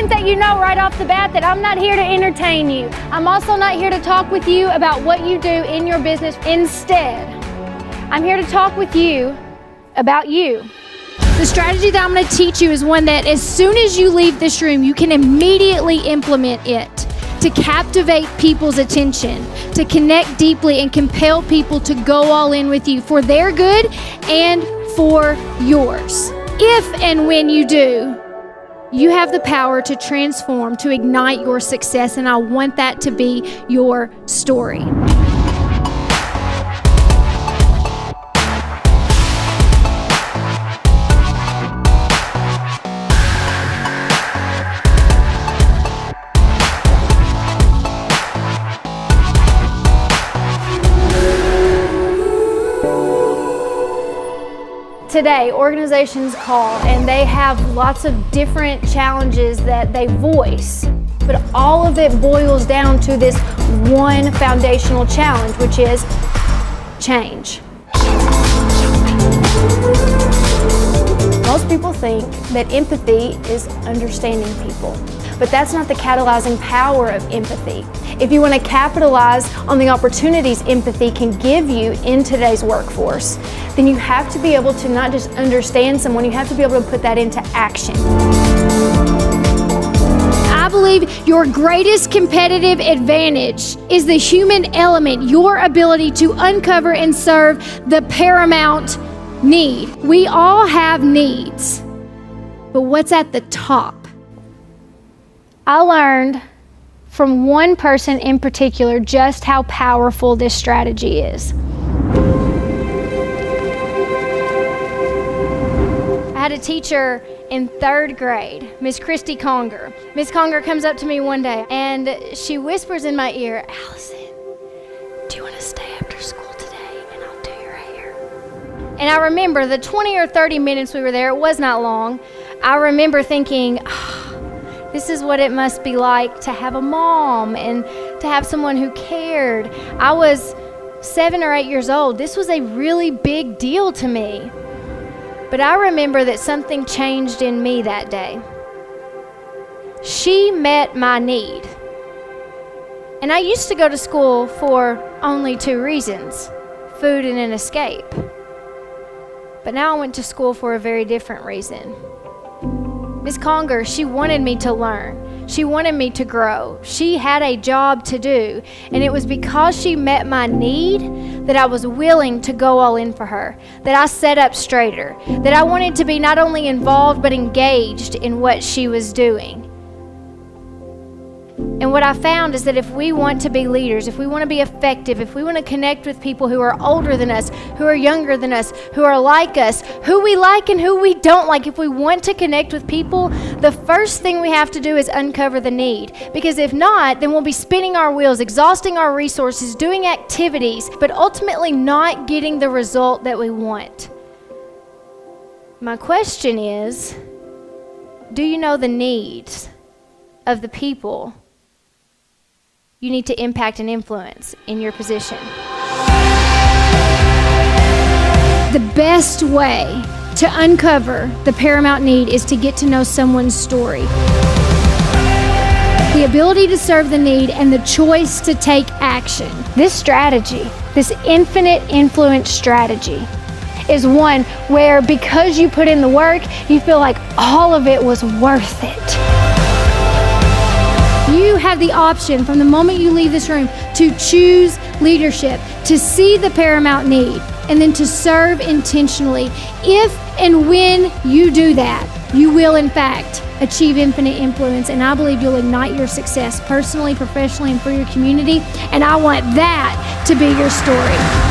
think that you know right off the bat that I'm not here to entertain you. I'm also not here to talk with you about what you do in your business. Instead, I'm here to talk with you about you. The strategy that I'm going to teach you is one that as soon as you leave this room, you can immediately implement it to captivate people's attention, to connect deeply and compel people to go all in with you for their good and for yours. If and when you do, you have the power to transform, to ignite your success, and I want that to be your story. Today, organizations call and they have lots of different challenges that they voice, but all of it boils down to this one foundational challenge, which is change. Most people think that empathy is understanding people, but that's not the catalyzing power of empathy. If you want to capitalize on the opportunities empathy can give you in today's workforce, then you have to be able to not just understand someone, you have to be able to put that into action. I believe your greatest competitive advantage is the human element, your ability to uncover and serve the paramount need. We all have needs, but what's at the top? I learned from one person in particular just how powerful this strategy is. I had a teacher in 3rd grade, Miss Christy Conger. Miss Conger comes up to me one day and she whispers in my ear, "Alyson, do you want to stay after school today and I'll do your hair?" And I remember the 20 or 30 minutes we were there, it was not long. I remember thinking, this is what it must be like to have a mom and to have someone who cared. I was 7 or 8 years old. This was a really big deal to me. But I remember that something changed in me that day. She met my need. And I used to go to school for only 2 reasons, food and an escape. But now I went to school for a very different reason. Miss Conger, she wanted me to learn. She wanted me to grow. She had a job to do. And it was because she met my need that I was willing to go all in for her, that I sat up straighter, that I wanted to be not only involved but engaged in what she was doing. And what I found is that if we want to be leaders, if we want to be effective, if we want to connect with people who are older than us, who are younger than us, who are like us, who we like and who we don't like, if we want to connect with people, the first thing we have to do is uncover the need. Because if not, then we'll be spinning our wheels, exhausting our resources, doing activities, but ultimately not getting the result that we want. My question is, do you know the needs of the people you need to impact and influence in your position? The best way to uncover the paramount need is to get to know someone's story. The ability to serve the need and the choice to take action. This strategy, this infinite influence strategy, is one where because you put in the work, you feel like all of it was worth it. You have the option from the moment you leave this room to choose leadership, to see the paramount need, and then to serve intentionally. If and when you do that, you will in fact achieve infinite influence, and I believe you'll ignite your success personally, professionally, and for your community, and I want that to be your story.